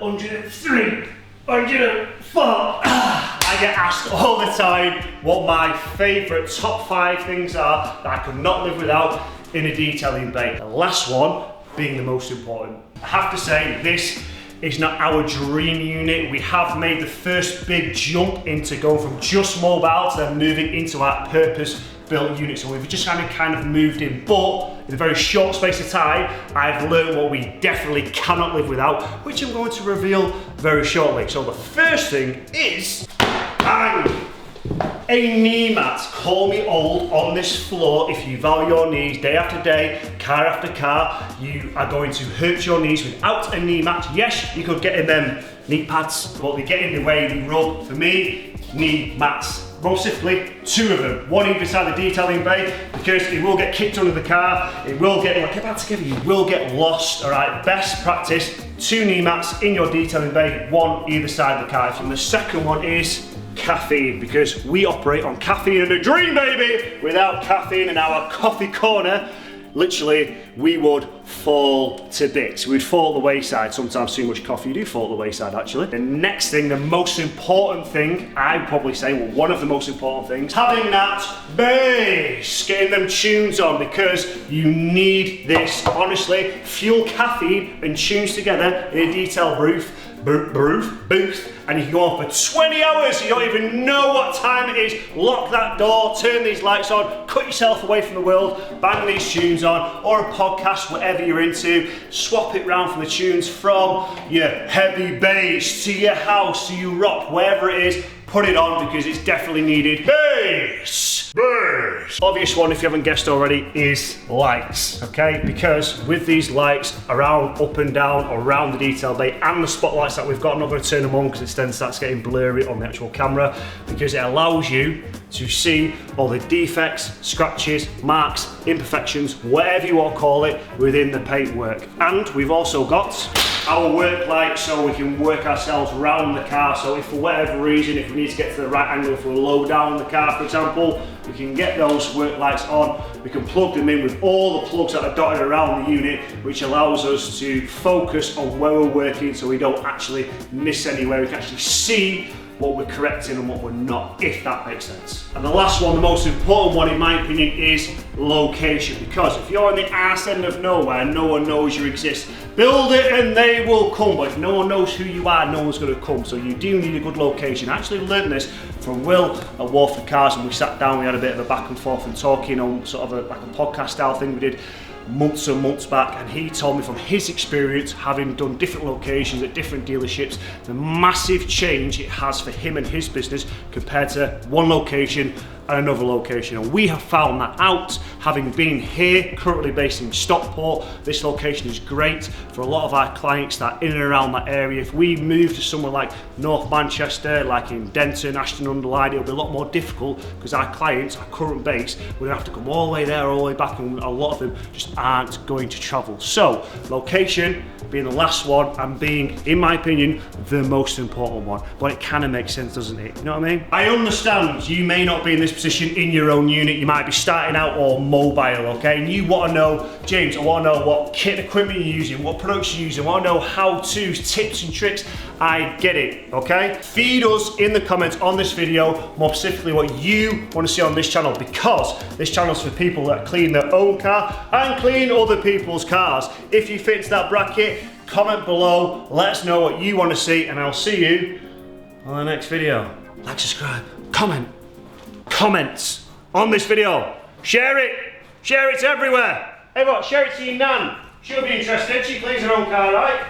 103, 104. I get asked all the time what my favourite top 5 things are that I could not live without in a detailing bay. The last one being the most important. I have to say, this is not our dream unit. We have made the first big jump into going from just mobile to then moving into our purpose-built unit. So we've just kind of moved in, but in a very short space of time, I've learned what we definitely cannot live without, which I'm going to reveal very shortly. So the first thing is, bang! A knee mat. Call me old on this floor. If you value your knees day after day, car after car, you are going to hurt your knees without a knee mat. Yes, you could get in them knee pads, but they get in the way, they rub. For me, knee mats. Most simply, 2 of them, one either side of the detailing bay, because it will get kicked under the car, it will get, like about together, you will get lost, all right? Best practice, 2 knee mats in your detailing bay, one either side of the car. And the second one is caffeine, because we operate on caffeine and a dream, baby. Without caffeine in our coffee corner, literally, we would fall to bits. We'd fall at the wayside. Sometimes too much coffee, you do fall at the wayside, actually. The next thing, the most important thing, I'd probably say, well, one of the most important things, having that bass, getting them tunes on, because you need this. Honestly, fuel caffeine and tunes together in a detail booth, and you can go on for 20 hours, you don't even know what time it is. Lock that door, turn these lights on, cut yourself away from the world, bang these tunes on, or a podcast, whatever you're into. Swap it round from the tunes from your heavy bass to your house, to your rock, wherever it is. Put it on, because it's definitely needed. Bass! Bass! Obvious one, if you haven't guessed already, is lights, okay? Because with these lights around, up and down, around the detail bay, and the spotlights that we've got, I'm not going to turn them on because it then starts getting blurry on the actual camera, because it allows you to see all the defects, scratches, marks, imperfections, whatever you want to call it, within the paintwork. And we've also got our work light, so we can work ourselves around the car. So if for whatever reason, if we need to get to the right angle, if we're low down the car, for example, we can get those work lights on. We can plug them in with all the plugs that are dotted around the unit, which allows us to focus on where we're working, so we don't actually miss anywhere. We can actually see what we're correcting and what we're not, if that makes sense. And the last one, the most important one in my opinion, is location. Because if you're in the arse end of nowhere, no one knows you exist. Build it and they will come, but if no one knows who you are, no one's going to come. So you do need a good location. I actually learned this from Will at Warford Cars, and we sat down, we had a bit of a back and forth and talking on sort of like a podcast style thing we did months and months back, and he told me from his experience, having done different locations at different dealerships, the massive change it has for him and his business compared to one location and another location. And we have found that out, having been here, currently based in Stockport. This location is great for a lot of our clients that are in and around that area. If we move to somewhere like North Manchester, like in Denton, Ashton-under-Lyne, it'll be a lot more difficult, because our clients, our current base, we're gonna have to come all the way there, all the way back, and a lot of them just aren't going to travel. So location being the last one, and being, in my opinion, the most important one. But it kind of makes sense, doesn't it? You know what I mean? I understand you may not be in this position in your own unit. You might be starting out or mobile, okay? And you want to know, James, I want to know what kit and equipment you're using, what products you're using, I want to know how-tos, tips and tricks. I get it, okay? Feed us in the comments on this video, more specifically what you want to see on this channel, because this channel is for people that clean their own car and clean other people's cars. If you fit into that bracket, comment below, let us know what you want to see, and I'll see you on the next video. Like, subscribe, comment, comments on this video. Share it everywhere. Everyone, share it to your nan. She'll be interested, she cleans her own car, right?